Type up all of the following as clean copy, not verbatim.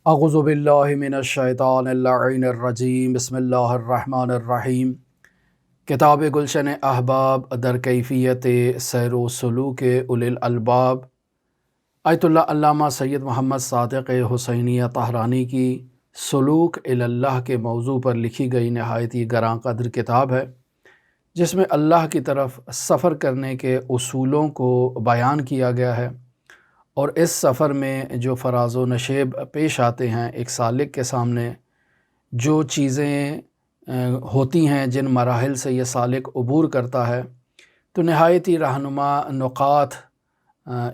اعوذ باللہ من الشیطان اللعین الرجیم بسم اللہ الرحمن الرحیم۔ کتاب گلشن احباب در کیفیت سیر و سلوک اولی الالباب، آیت اللہ علامہ سید محمد صادق حسینیہ طہرانی کی سلوک الی اللہ کے موضوع پر لکھی گئی نہایت ہی گراں قدر کتاب ہے، جس میں اللہ کی طرف سفر کرنے کے اصولوں کو بیان کیا گیا ہے، اور اس سفر میں جو فراز و نشیب پیش آتے ہیں ایک سالک کے سامنے، جو چیزیں ہوتی ہیں جن مراحل سے یہ سالک عبور کرتا ہے، تو نہایت ہی رہنما نقاط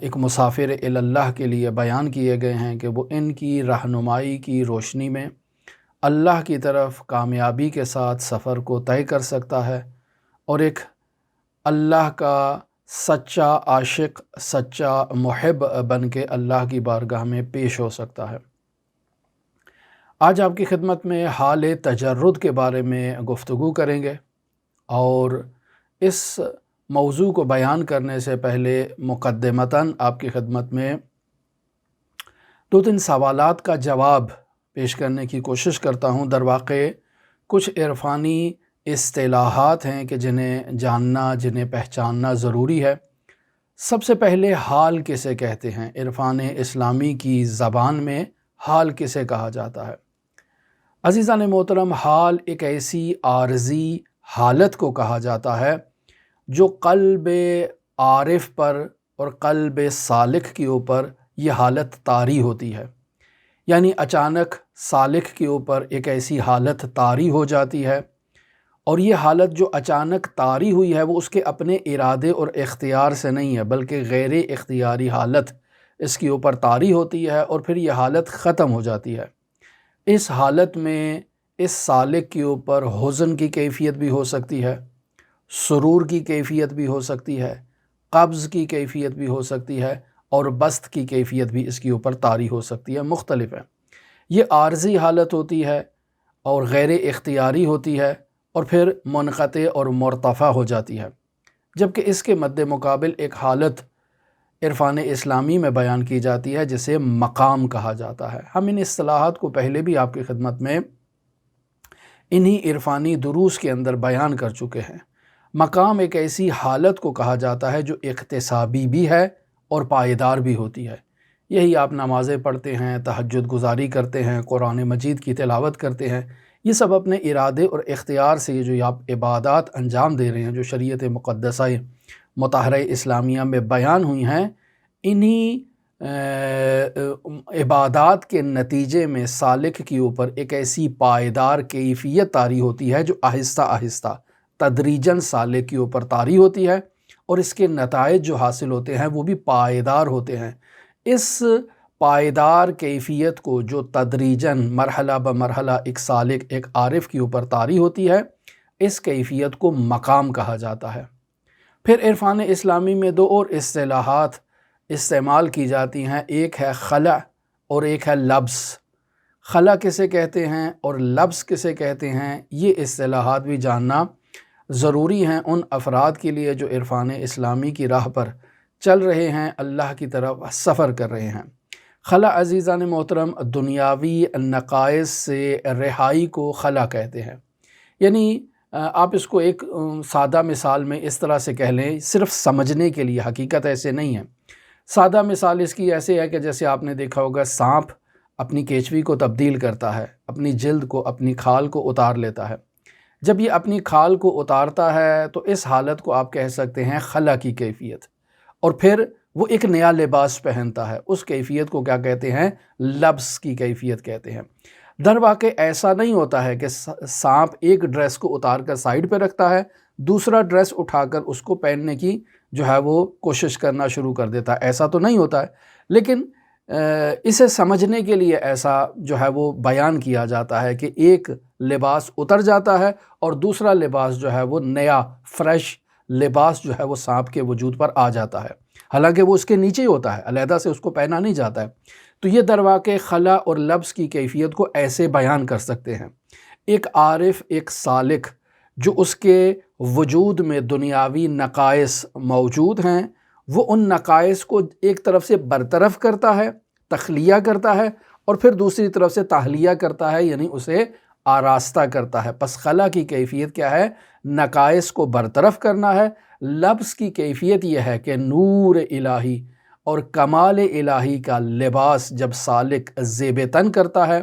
ایک مسافر الی اللہ کے لیے بیان کیے گئے ہیں کہ وہ ان کی رہنمائی کی روشنی میں اللہ کی طرف کامیابی کے ساتھ سفر کو طے کر سکتا ہے، اور ایک اللہ کا سچا عاشق، سچا محب بن کے اللہ کی بارگاہ میں پیش ہو سکتا ہے۔ آج آپ کی خدمت میں حال تجرد کے بارے میں گفتگو کریں گے، اور اس موضوع کو بیان کرنے سے پہلے مقدمتاً آپ کی خدمت میں دو تین سوالات کا جواب پیش کرنے کی کوشش کرتا ہوں۔ در واقع کچھ عرفانی اصطلاحات ہیں کہ جنہیں جاننا، جنہیں پہچاننا ضروری ہے۔ سب سے پہلے حال کسے کہتے ہیں؟ عرفان اسلامی کی زبان میں حال کسے کہا جاتا ہے؟ عزیزان محترم، حال ایک ایسی عارضی حالت کو کہا جاتا ہے جو قلب عارف پر اور قلب سالک کے اوپر یہ حالت طاری ہوتی ہے، یعنی اچانک سالک کے اوپر ایک ایسی حالت طاری ہو جاتی ہے، اور یہ حالت جو اچانک طاری ہوئی ہے وہ اس کے اپنے ارادے اور اختیار سے نہیں ہے، بلکہ غیر اختیاری حالت اس کے اوپر طاری ہوتی ہے، اور پھر یہ حالت ختم ہو جاتی ہے۔ اس حالت میں اس سالک کے اوپر حزن کی کیفیت بھی ہو سکتی ہے، سرور کی کیفیت بھی ہو سکتی ہے، قبض کی کیفیت بھی ہو سکتی ہے، اور بسط کی کیفیت بھی اس کے اوپر طاری ہو سکتی ہے، مختلف ہے۔ یہ عارضی حالت ہوتی ہے اور غیر اختیاری ہوتی ہے، اور پھر منقطع اور مرتفع ہو جاتی ہے، جبکہ اس کے مد مقابل ایک حالت عرفان اسلامی میں بیان کی جاتی ہے جسے مقام کہا جاتا ہے۔ ہم ان اصطلاحات کو پہلے بھی آپ کی خدمت میں انہی عرفانی دروس کے اندر بیان کر چکے ہیں۔ مقام ایک ایسی حالت کو کہا جاتا ہے جو اکتسابی بھی ہے اور پائیدار بھی ہوتی ہے۔ یہی آپ نمازیں پڑھتے ہیں، تہجد گزاری کرتے ہیں، قرآن مجید کی تلاوت کرتے ہیں، یہ سب اپنے ارادے اور اختیار سے یہ جو آپ عبادات انجام دے رہے ہیں، جو شریعت مقدسہ مطہرہ اسلامیہ میں بیان ہوئی ہیں، انہی عبادات کے نتیجے میں سالک کے اوپر ایک ایسی پائیدار کیفیت طاری ہوتی ہے جو آہستہ آہستہ تدریجاً سالک کے اوپر طاری ہوتی ہے، اور اس کے نتائج جو حاصل ہوتے ہیں وہ بھی پائیدار ہوتے ہیں۔ اس پائیدار کیفیت کو جو تدریجاً مرحلہ بمرحلہ ایک سالک، ایک عارف کے اوپر طاری ہوتی ہے، اس کیفیت کو مقام کہا جاتا ہے۔ پھر عرفان اسلامی میں دو اور اصطلاحات استعمال کی جاتی ہیں، ایک ہے خلع اور ایک ہے لبس۔ خلع کسے کہتے ہیں اور لبس کسے کہتے ہیں، یہ اصطلاحات بھی جاننا ضروری ہیں ان افراد کے لیے جو عرفان اسلامی کی راہ پر چل رہے ہیں، اللہ کی طرف سفر کر رہے ہیں۔ خلع عزیزان محترم دنیاوی نقائص سے رہائی کو خلع کہتے ہیں، یعنی آپ اس کو ایک سادہ مثال میں اس طرح سے کہہ لیں، صرف سمجھنے کے لیے، حقیقت ایسے نہیں ہے۔ سادہ مثال اس کی ایسے ہے کہ جیسے آپ نے دیکھا ہوگا سانپ اپنی کیچوی کو تبدیل کرتا ہے، اپنی جلد کو، اپنی کھال کو اتار لیتا ہے۔ جب یہ اپنی کھال کو اتارتا ہے تو اس حالت کو آپ کہہ سکتے ہیں خلع کی کیفیت، اور پھر وہ ایک نیا لباس پہنتا ہے، اس کیفیت کو کیا کہتے ہیں؟ لبس کی کیفیت کہتے ہیں۔ در واقع ایسا نہیں ہوتا ہے کہ سانپ ایک ڈریس کو اتار کر سائیڈ پہ رکھتا ہے، دوسرا ڈریس اٹھا کر اس کو پہننے کی جو ہے وہ کوشش کرنا شروع کر دیتا ہے، ایسا تو نہیں ہوتا ہے، لیکن اسے سمجھنے کے لیے ایسا جو ہے وہ بیان کیا جاتا ہے کہ ایک لباس اتر جاتا ہے اور دوسرا لباس جو ہے وہ نیا فریش لباس جو ہے وہ سانپ کے وجود پر آ جاتا ہے، حالانکہ وہ اس کے نیچے ہی ہوتا ہے، علیحدہ سے اس کو پہنا نہیں جاتا ہے۔ تو یہ در واقع خلع اور لبس کی کیفیت کو ایسے بیان کر سکتے ہیں۔ ایک عارف، ایک سالک جو اس کے وجود میں دنیاوی نقائص موجود ہیں، وہ ان نقائص کو ایک طرف سے برطرف کرتا ہے، تخلیہ کرتا ہے، اور پھر دوسری طرف سے تحلیہ کرتا ہے، یعنی اسے آراستہ کرتا ہے۔ پس خلا کی کیفیت کیا ہے؟ نقائص کو برطرف کرنا ہے۔ لبس کی کیفیت یہ ہے کہ نور الہی اور کمال الہی کا لباس جب سالک زیب تن کرتا ہے،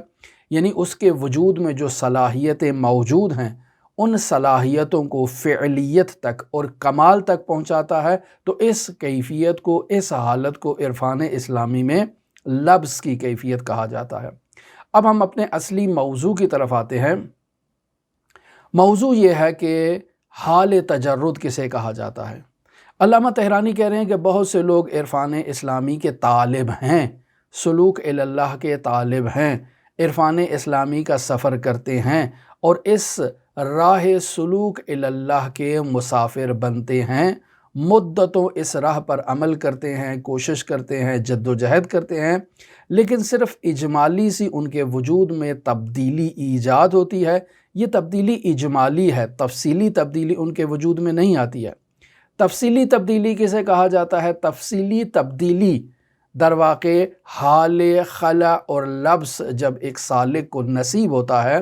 یعنی اس کے وجود میں جو صلاحیتیں موجود ہیں ان صلاحیتوں کو فعلیت تک اور کمال تک پہنچاتا ہے، تو اس کیفیت کو، اس حالت کو عرفان اسلامی میں لبس کی کیفیت کہا جاتا ہے۔ اب ہم اپنے اصلی موضوع کی طرف آتے ہیں۔ موضوع یہ ہے کہ حال تجرد کسے کہا جاتا ہے؟ علامہ طحرانی کہہ رہے ہیں کہ بہت سے لوگ عرفان اسلامی کے طالب ہیں، سلوک اللہ کے طالب ہیں، عرفان اسلامی کا سفر کرتے ہیں اور اس راہ سلوک اللہ کے مسافر بنتے ہیں، مدتوں اس راہ پر عمل کرتے ہیں، کوشش کرتے ہیں، جد و جہد کرتے ہیں، لیکن صرف اجمالی سی ان کے وجود میں تبدیلی ایجاد ہوتی ہے۔ یہ تبدیلی اجمالی ہے، تفصیلی تبدیلی ان کے وجود میں نہیں آتی ہے۔ تفصیلی تبدیلی کسے کہا جاتا ہے؟ تفصیلی تبدیلی در واقع حال خلا اور لبس جب ایک سالک کو نصیب ہوتا ہے،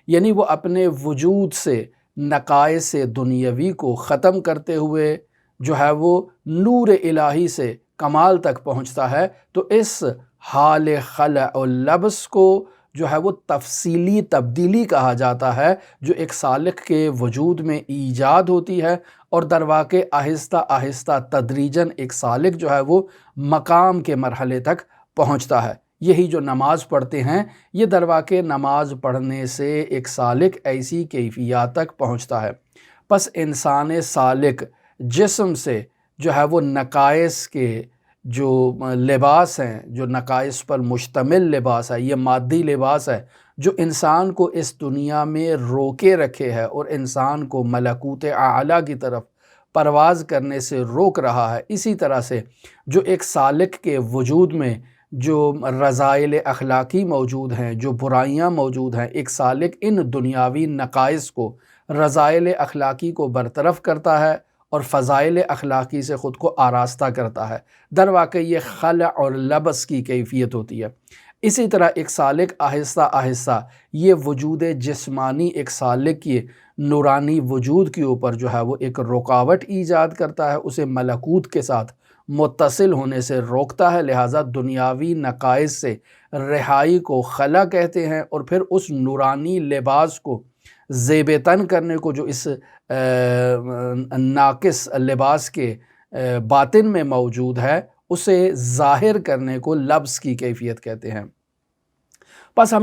یعنی وہ اپنے وجود سے نقائص دنیاوی کو ختم کرتے ہوئے جو ہے وہ نور الہی سے کمال تک پہنچتا ہے، تو اس حال خلا اور لبس کو جو ہے وہ تفصیلی تبدیلی کہا جاتا ہے، جو ایک سالک کے وجود میں ایجاد ہوتی ہے اور در واقع آہستہ آہستہ تدریجاً ایک سالک جو ہے وہ مقام کے مرحلے تک پہنچتا ہے۔ یہی جو نماز پڑھتے ہیں، یہ در واقع نماز پڑھنے سے ایک سالک ایسی کیفیات تک پہنچتا ہے۔ پس انسان سالک جسم سے جو ہے وہ نقائص کے جو لباس ہیں، جو نقائص پر مشتمل لباس ہے، یہ مادی لباس ہے جو انسان کو اس دنیا میں روکے رکھے ہے اور انسان کو ملکوت اعلیٰ کی طرف پرواز کرنے سے روک رہا ہے۔ اسی طرح سے جو ایک سالک کے وجود میں جو رذائل اخلاقی موجود ہیں، جو برائیاں موجود ہیں، ایک سالک ان دنیاوی نقائص کو، رذائل اخلاقی کو برطرف کرتا ہے اور فضائل اخلاقی سے خود کو آراستہ کرتا ہے۔ در واقع یہ خلع اور لبس کی کیفیت ہوتی ہے۔ اسی طرح ایک سالک آہستہ آہستہ یہ وجود جسمانی ایک سالک کی نورانی وجود کے اوپر جو ہے وہ ایک رکاوٹ ایجاد کرتا ہے، اسے ملکوت کے ساتھ متصل ہونے سے روکتا ہے، لہٰذا دنیاوی نقائص سے رہائی کو خلا کہتے ہیں، اور پھر اس نورانی لباس کو زیب تن کرنے کو جو اس ناقص لباس کے باطن میں موجود ہے، اسے ظاہر کرنے کو لبس کی کیفیت کہتے ہیں۔ پس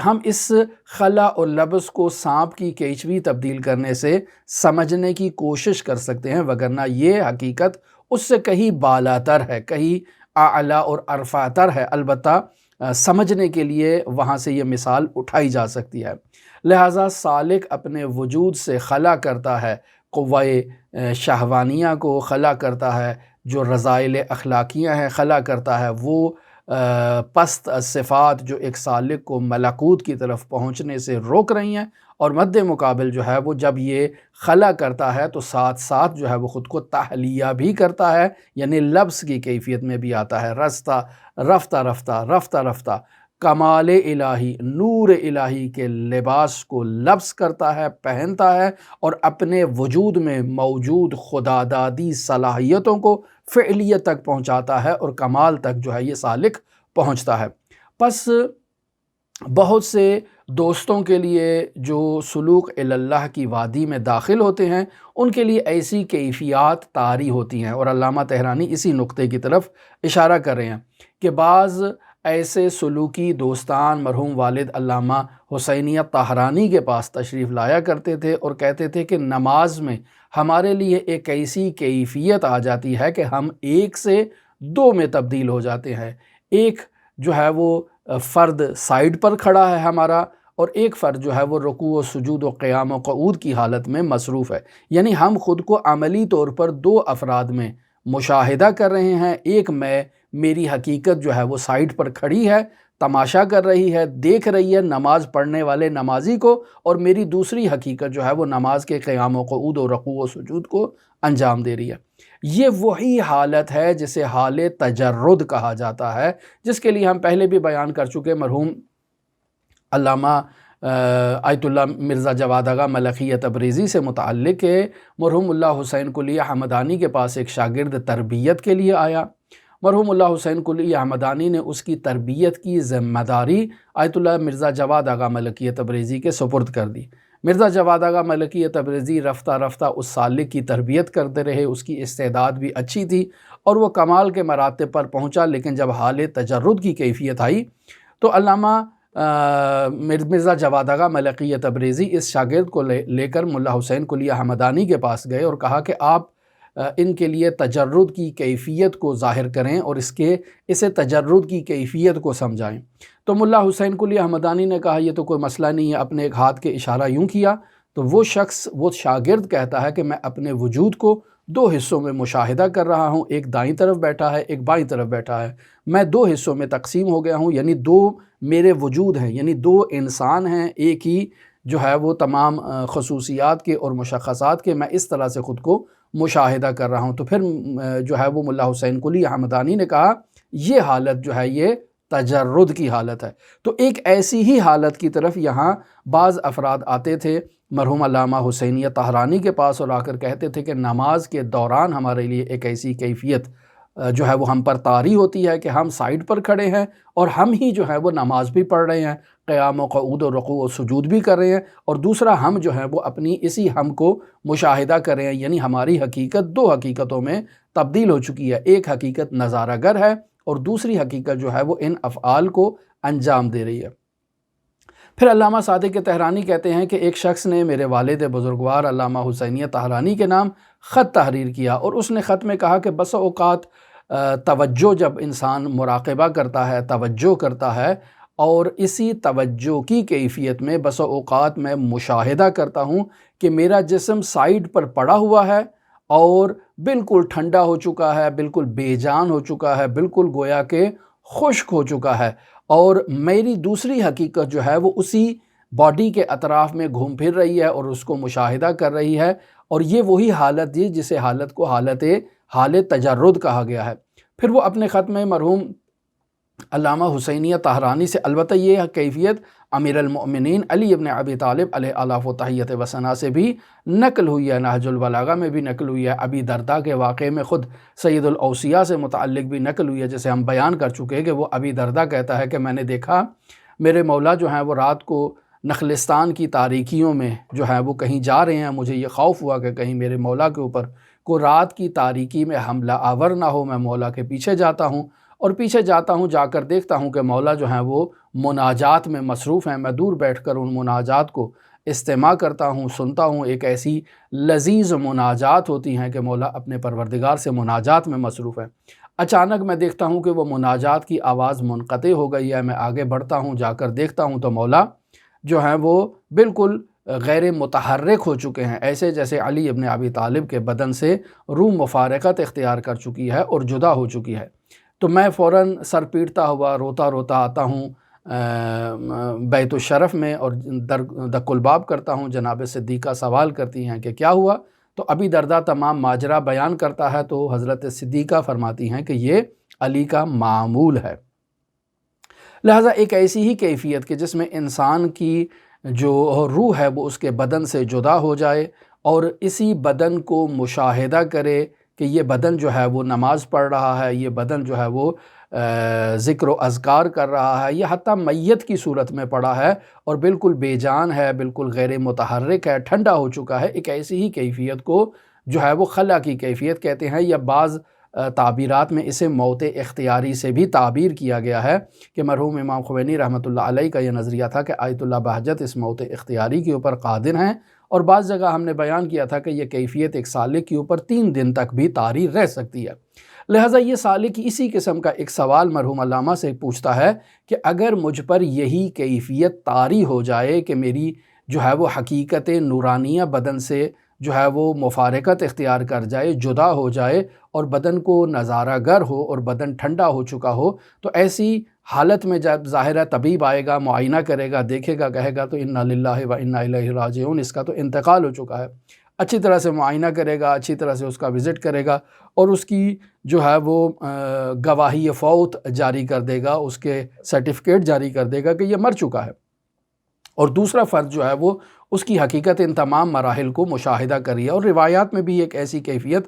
ہم اس خلا اور لبس کو سانپ کی کیچوی تبدیل کرنے سے سمجھنے کی کوشش کر سکتے ہیں، وگرنہ یہ حقیقت اس سے کہیں بالاتر ہے، کہیں اعلیٰ اور ارفع تر ہے۔ البتہ سمجھنے کے لیے وہاں سے یہ مثال اٹھائی جا سکتی ہے۔ لہٰذا سالک اپنے وجود سے خلا کرتا ہے، قوہ شہوانیہ کو خلا کرتا ہے، جو رذائل اخلاقیاں ہیں خلا کرتا ہے، وہ پست صفات جو ایک سالک کو ملکوت کی طرف پہنچنے سے روک رہی ہیں، اور مد مقابل جو ہے وہ جب یہ خلا کرتا ہے تو ساتھ ساتھ جو ہے وہ خود کو تحلیہ بھی کرتا ہے، یعنی لبس کی کیفیت میں بھی آتا ہے، رفتہ رفتہ کمال الہی، نور الہی کے لباس کو لبس کرتا ہے، پہنتا ہے، اور اپنے وجود میں موجود خدادادی صلاحیتوں کو فعلیت تک پہنچاتا ہے اور کمال تک جو ہے یہ سالک پہنچتا ہے۔ پس بہت سے دوستوں کے لیے جو سلوک اللہ کی وادی میں داخل ہوتے ہیں، ان کے لیے ایسی کیفیات طاری ہوتی ہیں، اور علامہ طحرانی اسی نقطے کی طرف اشارہ کر رہے ہیں کہ بعض ایسے سلوکی دوستان مرحوم والد علامہ حسینیہ طاہرانی کے پاس تشریف لایا کرتے تھے اور کہتے تھے کہ نماز میں ہمارے لیے ایک ایسی کیفیت آ جاتی ہے کہ ہم ایک سے دو میں تبدیل ہو جاتے ہیں۔ ایک جو ہے وہ فرد سائیڈ پر کھڑا ہے ہمارا، اور ایک فرد جو ہے وہ رکوع و سجود و قیام و قعود کی حالت میں مصروف ہے، یعنی ہم خود کو عملی طور پر دو افراد میں مشاہدہ کر رہے ہیں۔ ایک میں، میری حقیقت جو ہے وہ سائیڈ پر کھڑی ہے، تماشا کر رہی ہے، دیکھ رہی ہے نماز پڑھنے والے نمازی کو، اور میری دوسری حقیقت جو ہے وہ نماز کے قیام و قعود و رکوع و سجود کو انجام دے رہی ہے۔ یہ وہی حالت ہے جسے حال تجرد کہا جاتا ہے، جس کے لیے ہم پہلے بھی بیان کر چکے۔ مرحوم علامہ آیت اللہ مرزا جواد آغا ملخی تبریزی سے متعلق ہے، مرحوم اللہ حسین قلی حمدانی کے پاس ایک شاگرد تربیت کے لیے آیا۔ مرحوم اللہ حسین قلی حمدانی نے اس کی تربیت کی ذمہ داری آیت اللہ مرزا جواد آغا ملکی تبریزی کے سپرد کر دی۔ مرزا جواد آغا ملکی تبریزی رفتہ رفتہ اس سالک کی تربیت کرتے رہے، اس کی استعداد بھی اچھی تھی اور وہ کمال کے مراتب پر پہنچا، لیکن جب حال تجرد کی کیفیت آئی تو علامہ مرزا جواد آغا ملکی تبریزی اس شاگرد کو لے کر ملا حسین قلی حمدانی کے پاس گئے اور کہا کہ آپ ان کے لیے تجرد کی کیفیت کو ظاہر کریں اور اسے تجرد کی کیفیت کو سمجھائیں۔ تو ملا حسین قلی حمدانی نے کہا یہ تو کوئی مسئلہ نہیں ہے، اپنے ایک ہاتھ کے اشارہ یوں کیا تو وہ شاگرد کہتا ہے کہ میں اپنے وجود کو دو حصوں میں مشاہدہ کر رہا ہوں، ایک دائیں طرف بیٹھا ہے، ایک بائیں طرف بیٹھا ہے، میں دو حصوں میں تقسیم ہو گیا ہوں، یعنی دو میرے وجود ہیں، یعنی دو انسان ہیں، ایک ہی جو ہے وہ تمام خصوصیات کے اور مشخصات کے، میں اس طرح سے خود کو مشاہدہ کر رہا ہوں۔ تو پھر جو ہے وہ ملا حسین قلی حمدانی نے کہا یہ حالت جو ہے یہ تجرد کی حالت ہے۔ تو ایک ایسی ہی حالت کی طرف یہاں بعض افراد آتے تھے مرحوم علامہ حسینیہ طاہرانی کے پاس اور آ کر کہتے تھے کہ نماز کے دوران ہمارے لیے ایک ایسی کیفیت جو ہے وہ ہم پر طاری ہوتی ہے کہ ہم سائیڈ پر کھڑے ہیں اور ہم ہی جو ہے وہ نماز بھی پڑھ رہے ہیں، قیام و قعود و رکوع و سجود بھی کر رہے ہیں، اور دوسرا ہم جو ہے وہ اپنی اسی ہم کو مشاہدہ کر رہے ہیں، یعنی ہماری حقیقت دو حقیقتوں میں تبدیل ہو چکی ہے، ایک حقیقت نظارہ گر ہے اور دوسری حقیقت جو ہے وہ ان افعال کو انجام دے رہی ہے۔ پھر علامہ صادق طہرانی کہتے ہیں کہ ایک شخص نے میرے والد بزرگوار علامہ حسینیہ طاہرانی کے نام خط تحریر کیا اور اس نے خط میں کہا کہ بس اوقات توجہ جب انسان مراقبہ کرتا ہے، توجہ کرتا ہے، اور اسی توجہ کی کیفیت میں بس اوقات میں مشاہدہ کرتا ہوں کہ میرا جسم سائیڈ پر پڑا ہوا ہے اور بالکل ٹھنڈا ہو چکا ہے، بالکل بے جان ہو چکا ہے، بالکل گویا کہ خشک ہو چکا ہے، اور میری دوسری حقیقت جو ہے وہ اسی باڈی کے اطراف میں گھوم پھر رہی ہے اور اس کو مشاہدہ کر رہی ہے، اور یہ وہی حالت ہے جسے حالت کو حال تجرد کہا گیا ہے۔ پھر وہ اپنے خط میں مرحوم علامہ حسینیہ طاہرانی سے البتہ یہ کیفیت امیر المؤمنین علی ابن ابی طالب علیہ آلاف و تحیت و ثنا سے بھی نقل ہوئی ہے، نہج البلاغہ میں بھی نقل ہوئی ہے، ابی درداء کے واقعے میں خود سید الاوصیاء سے متعلق بھی نقل ہوئی ہے، جسے ہم بیان کر چکے کہ وہ ابی درداء کہتا ہے کہ میں نے دیکھا میرے مولا جو ہیں وہ رات کو نخلستان کی تاریکیوں میں جو ہے وہ کہیں جا رہے ہیں، مجھے یہ خوف ہوا کہ کہیں میرے مولا کے اوپر کو رات کی تاریکی میں حملہ آور نہ ہو، میں مولا کے پیچھے جاتا ہوں اور پیچھے جاتا ہوں، جا کر دیکھتا ہوں کہ مولا جو ہیں وہ مناجات میں مصروف ہیں، میں دور بیٹھ کر ان مناجات کو استماع کرتا ہوں، سنتا ہوں، ایک ایسی لذیذ مناجات ہوتی ہیں کہ مولا اپنے پروردگار سے مناجات میں مصروف ہیں۔ اچانک میں دیکھتا ہوں کہ وہ مناجات کی آواز منقطع ہو گئی ہے، میں آگے بڑھتا ہوں، جا کر دیکھتا ہوں تو مولا جو ہیں وہ بالکل غیر متحرک ہو چکے ہیں، ایسے جیسے علی ابن ابی طالب کے بدن سے روح مفارقت اختیار کر چکی ہے اور جدا ہو چکی ہے۔ تو میں فوراً سر پیٹتا ہوا روتا روتا آتا ہوں بیت الشرف میں اور دق الباب کرتا ہوں، جناب صدیقہ سوال کرتی ہیں کہ کیا ہوا؟ تو ابی درداء تمام ماجرا بیان کرتا ہے تو حضرت صدیقہ فرماتی ہیں کہ یہ علی کا معمول ہے۔ لہٰذا ایک ایسی ہی کیفیت کہ جس میں انسان کی جو روح ہے وہ اس کے بدن سے جدا ہو جائے اور اسی بدن کو مشاہدہ کرے کہ یہ بدن جو ہے وہ نماز پڑھ رہا ہے، یہ بدن جو ہے وہ ذکر و اذکار کر رہا ہے، یہ حتیٰ میت کی صورت میں پڑا ہے اور بالکل بے جان ہے، بالکل غیر متحرک ہے، ٹھنڈا ہو چکا ہے۔ ایک ایسی ہی کیفیت کو جو ہے وہ خلا کی کیفیت کہتے ہیں، یا بعض تعبیرات میں اسے موت اختیاری سے بھی تعبیر کیا گیا ہے کہ مرحوم امام خمینی رحمۃ اللہ علیہ کا یہ نظریہ تھا کہ آیت اللہ بہجت اس موت اختیاری کے اوپر قادر ہیں، اور بعض جگہ ہم نے بیان کیا تھا کہ یہ کیفیت ایک سالک کے اوپر 3 دن تک بھی طاری رہ سکتی ہے۔ لہٰذا یہ سالک اسی قسم کا ایک سوال مرحوم علامہ سے پوچھتا ہے کہ اگر مجھ پر یہی کیفیت طاری ہو جائے کہ میری جو ہے وہ حقیقت نورانیہ بدن سے جو ہے وہ مفارقت اختیار کر جائے، جدا ہو جائے اور بدن کو نظارہ گر ہو اور بدن ٹھنڈا ہو چکا ہو، تو ایسی حالت میں جب ظاہرہ طبیب آئے گا، معائنہ کرے گا، دیکھے گا، کہے گا تو انا للہ و انا الیہ راجعون، اس کا تو انتقال ہو چکا ہے۔ اچھی طرح سے معائنہ کرے گا، اچھی طرح سے اس کا وزٹ کرے گا اور اس کی جو ہے وہ گواہی فوت جاری کر دے گا، اس کے سرٹیفکیٹ جاری کر دے گا کہ یہ مر چکا ہے۔ اور دوسرا فرد جو ہے وہ اس کی حقیقت ان تمام مراحل کو مشاہدہ کریے۔ اور روایات میں بھی ایک ایسی کیفیت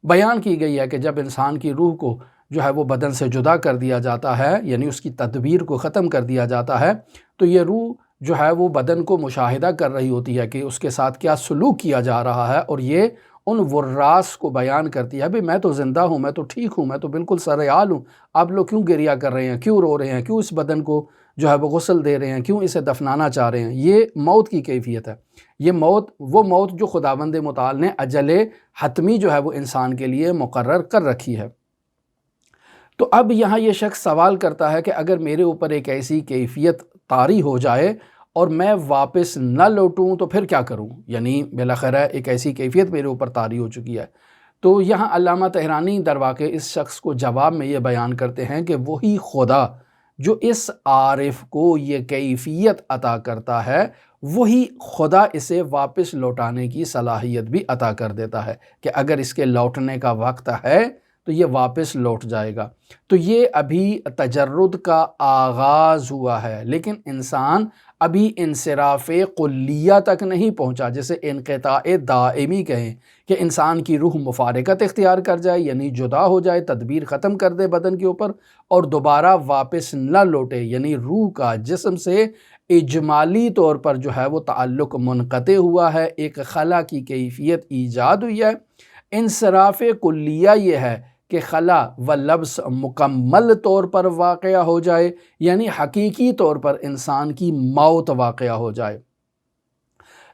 بیان کی گئی ہے کہ جب انسان کی روح کو جو ہے وہ بدن سے جدا کر دیا جاتا ہے، یعنی اس کی تدبیر کو ختم کر دیا جاتا ہے، تو یہ روح جو ہے وہ بدن کو مشاہدہ کر رہی ہوتی ہے کہ اس کے ساتھ کیا سلوک کیا جا رہا ہے، اور یہ ان وراث کو بیان کرتی ہے، میں تو زندہ ہوں، میں تو ٹھیک ہوں، میں تو بالکل سرحال ہوں، آپ لوگ کیوں گریہ کر رہے ہیں، کیوں رو رہے ہیں، کیوں اس بدن کو جو ہے وہ غسل دے رہے ہیں، کیوں اسے دفنانا چاہ رہے ہیں۔ یہ موت کی کیفیت ہے۔ یہ موت، وہ موت جو خداوند متعال نے اجل حتمی جو ہے وہ انسان کے لیے مقرر کر رکھی ہے۔ تو اب یہاں یہ شخص سوال کرتا ہے کہ اگر میرے اوپر ایک ایسی کیفیت طاری ہو جائے اور میں واپس نہ لوٹوں تو پھر کیا کروں؟ یعنی بالاخرہ ایک ایسی کیفیت میرے اوپر طاری ہو چکی ہے۔ تو یہاں علامہ طحرانی در واقع اس شخص کو جواب میں یہ بیان کرتے ہیں کہ وہی خدا جو اس عارف کو یہ کیفیت عطا کرتا ہے، وہی خدا اسے واپس لوٹانے کی صلاحیت بھی عطا کر دیتا ہے کہ اگر اس کے لوٹنے کا وقت ہے تو یہ واپس لوٹ جائے گا۔ تو یہ ابھی تجرد کا آغاز ہوا ہے، لیکن انسان ابھی انصراف کلیہ تک نہیں پہنچا، جسے انقطاع دائمی کہیں کہ انسان کی روح مفارقت اختیار کر جائے، یعنی جدا ہو جائے، تدبیر ختم کر دے بدن کے اوپر اور دوبارہ واپس نہ لوٹے، یعنی روح کا جسم سے اجمالی طور پر جو ہے وہ تعلق منقطع ہوا ہے، ایک خلا کی کیفیت ایجاد ہوئی ہے۔ انصراف کلیہ یہ ہے کہ خلا و لبس مکمل طور پر واقعہ ہو جائے، یعنی حقیقی طور پر انسان کی موت واقعہ ہو جائے۔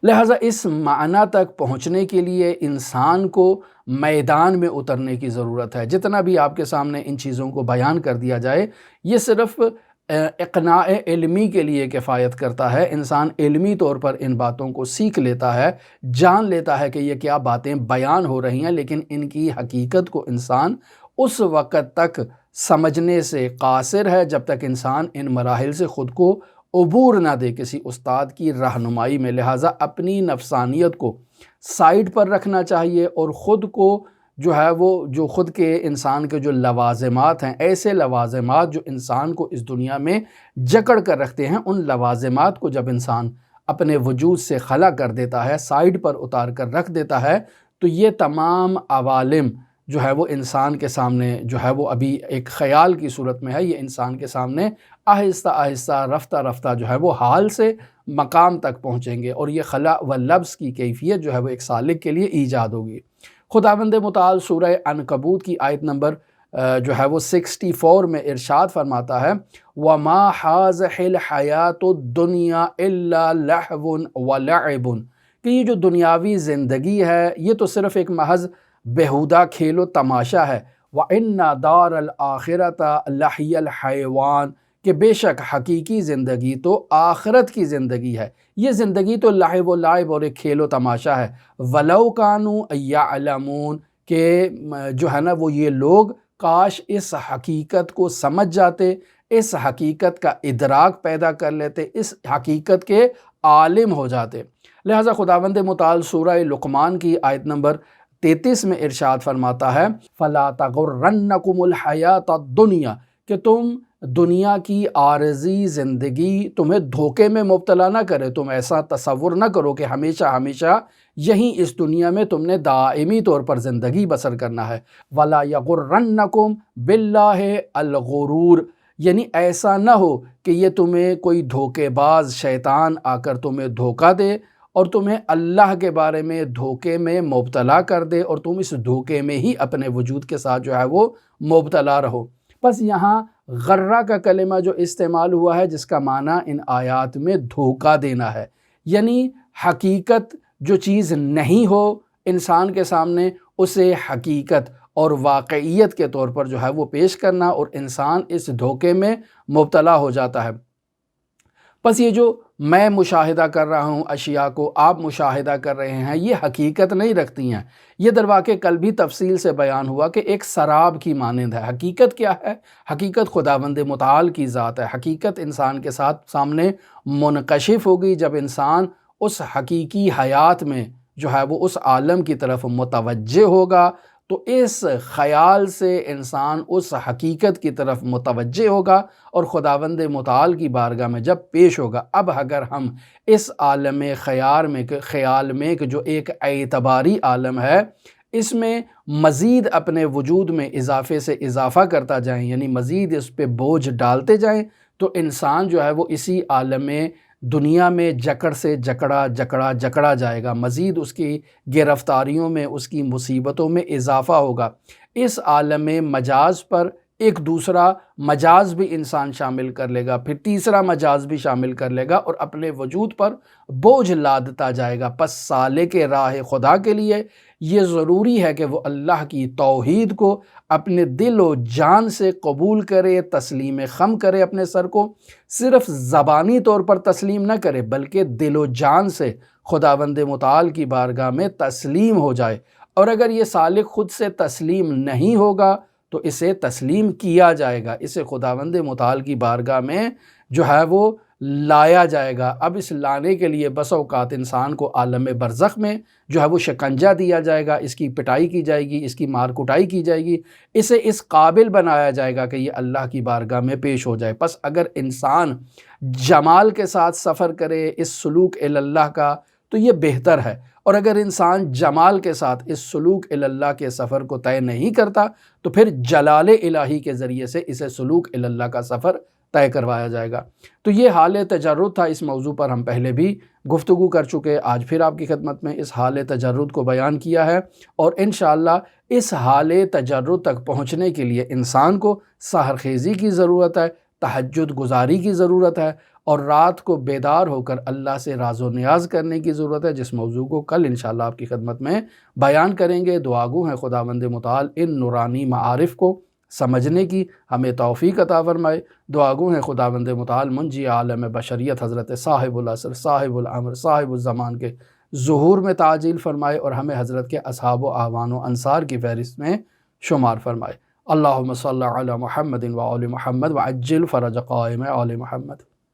لہٰذا اس معنی تک پہنچنے کے لیے انسان کو میدان میں اترنے کی ضرورت ہے۔ جتنا بھی آپ کے سامنے ان چیزوں کو بیان کر دیا جائے، یہ صرف اقناع علمی کے لیے کفایت کرتا ہے۔ انسان علمی طور پر ان باتوں کو سیکھ لیتا ہے، جان لیتا ہے کہ یہ کیا باتیں بیان ہو رہی ہیں، لیکن ان کی حقیقت کو انسان اس وقت تک سمجھنے سے قاصر ہے جب تک انسان ان مراحل سے خود کو عبور نہ دے کسی استاد کی رہنمائی میں۔ لہٰذا اپنی نفسانیت کو سائڈ پر رکھنا چاہیے اور خود کو جو ہے وہ جو خود کے انسان کے جو لوازمات ہیں، ایسے لوازمات جو انسان کو اس دنیا میں جکڑ کر رکھتے ہیں، ان لوازمات کو جب انسان اپنے وجود سے خلا کر دیتا ہے، سائڈ پر اتار کر رکھ دیتا ہے، تو یہ تمام عوالم جو ہے وہ انسان کے سامنے جو ہے وہ ابھی ایک خیال کی صورت میں ہے، یہ انسان کے سامنے آہستہ آہستہ رفتہ رفتہ جو ہے وہ حال سے مقام تک پہنچیں گے، اور یہ خلا و لبس کی کیفیت جو ہے وہ ایک سالک کے لیے ایجاد ہوگی۔ خداوند متعال سورہ عنکبوت کی آیت نمبر جو ہے وہ 64 میں ارشاد فرماتا ہے وَمَا هَٰذِهِ الْحَيَاةُ الدُّنْيَا إِلَّا لَهْوٌ وَلَعِبٌ، کہ یہ جو دنیاوی زندگی ہے یہ تو صرف ایک محض بیہودہ کھیل و تماشا ہے۔ وَإِنَّ دَارَ الْآخِرَةَ لَهِيَ الْحَيْوَانُ، کہ بے شک حقیقی زندگی تو آخرت کی زندگی ہے، یہ زندگی تو لعب و لعب اور ایک کھیل و تماشا ہے۔ وَلَوْ كَانُوا يَعْلَمُونَ، کہ جو ہے نا وہ یہ لوگ کاش اس حقیقت کو سمجھ جاتے، اس حقیقت کا ادراک پیدا کر لیتے، اس حقیقت کے عالم ہو جاتے۔ لہٰذا خداوند متعال سورہ لقمان کی آیت نمبر 33 میں ارشاد فرماتا ہے فَلَا تَغُرَّنَّكُمُ الْحَيَاةَ الدُّنْيَا، کہ تم دنیا کی عارضی زندگی تمہیں دھوکے میں مبتلا نہ کرے، تم ایسا تصور نہ کرو کہ ہمیشہ ہمیشہ یہیں اس دنیا میں تم نے دائمی طور پر زندگی بسر کرنا ہے۔ وَلَا يَغُرَّنَّكُمْ بِاللَّهِ الْغُرُورُ، یعنی ایسا نہ ہو کہ یہ تمہیں کوئی دھوکے باز شیطان آ کر تمہیں دھوکہ دے اور تمہیں اللہ کے بارے میں دھوکے میں مبتلا کر دے اور تم اس دھوکے میں ہی اپنے وجود کے ساتھ جو ہے وہ مبتلا رہو۔ بس یہاں غرہ کا کلمہ جو استعمال ہوا ہے، جس کا معنی ان آیات میں دھوکہ دینا ہے، یعنی حقیقت جو چیز نہیں ہو انسان کے سامنے، اسے حقیقت اور واقعیت کے طور پر جو ہے وہ پیش کرنا، اور انسان اس دھوکے میں مبتلا ہو جاتا ہے۔ بس یہ جو میں مشاہدہ کر رہا ہوں اشیاء کو آپ مشاہدہ کر رہے ہیں، یہ حقیقت نہیں رکھتی ہیں۔ یہ در واقع کل بھی تفصیل سے بیان ہوا کہ ایک سراب کی مانند ہے۔ حقیقت کیا ہے؟ حقیقت خداوند متعال کی ذات ہے۔ حقیقت انسان کے سامنے منکشف ہوگی جب انسان اس حقیقی حیات میں جو ہے وہ اس عالم کی طرف متوجہ ہوگا، تو اس خیال سے انسان اس حقیقت کی طرف متوجہ ہوگا اور خداوند متعال کی بارگاہ میں جب پیش ہوگا، اب اگر ہم اس عالم خیال میں کہ جو ایک اعتباری عالم ہے، اس میں مزید اپنے وجود میں اضافے سے اضافہ کرتا جائیں، یعنی مزید اس پہ بوجھ ڈالتے جائیں، تو انسان جو ہے وہ اسی عالم دنیا میں جکڑ سے جکڑا جائے گا، مزید اس کی گرفتاریوں میں، اس کی مصیبتوں میں اضافہ ہوگا۔ اس عالم مجاز پر ایک دوسرا مجاز بھی انسان شامل کر لے گا، پھر تیسرا مجاز بھی شامل کر لے گا اور اپنے وجود پر بوجھ لادتا جائے گا۔ پس سالک راہ خدا کے لیے یہ ضروری ہے کہ وہ اللہ کی توحید کو اپنے دل و جان سے قبول کرے، تسلیم خم کرے، اپنے سر کو صرف زبانی طور پر تسلیم نہ کرے بلکہ دل و جان سے خداوند متعال کی بارگاہ میں تسلیم ہو جائے۔ اور اگر یہ سالک خود سے تسلیم نہیں ہوگا تو اسے تسلیم کیا جائے گا، اسے خداوند متعال کی بارگاہ میں جو ہے وہ لایا جائے گا۔ اب اس لانے کے لیے بس اوقات انسان کو عالم برزخ میں جو ہے وہ شکنجہ دیا جائے گا، اس کی پٹائی کی جائے گی، اس کی مار کٹائی کی جائے گی، اسے اس قابل بنایا جائے گا کہ یہ اللہ کی بارگاہ میں پیش ہو جائے۔ پس اگر انسان جمال کے ساتھ سفر کرے اس سلوک اللہ کا تو یہ بہتر ہے، اور اگر انسان جمال کے ساتھ اس سلوک اللہ کے سفر کو طے نہیں کرتا تو پھر جلال الہی کے ذریعے سے اسے سلوک اللہ کا سفر طے کروایا جائے گا۔ تو یہ حال تجرد تھا، اس موضوع پر ہم پہلے بھی گفتگو کر چکے، آج پھر آپ کی خدمت میں اس حال تجرد کو بیان کیا ہے، اور انشاءاللہ اس حال تجرد تک پہنچنے کے لیے انسان کو سحرخیزی کی ضرورت ہے، تہجد گزاری کی ضرورت ہے، اور رات کو بیدار ہو کر اللہ سے راز و نیاز کرنے کی ضرورت ہے، جس موضوع کو کل انشاءاللہ آپ کی خدمت میں بیان کریں گے۔ دعاگو ہیں خداوند متعال ان نورانی معارف کو سمجھنے کی ہمیں توفیق عطا فرمائے۔ دعاگو ہیں خداوند متعال منجی عالم بشریت حضرت صاحب العصر، صاحب الامر، صاحب الزمان کے ظہور میں تعجیل فرمائے اور ہمیں حضرت کے اصحاب و اعوان و انصار کی فہرست میں شمار فرمائے۔ اللہم صلی علی محمد و آل محمد وعجل فرج قائم آل محمد۔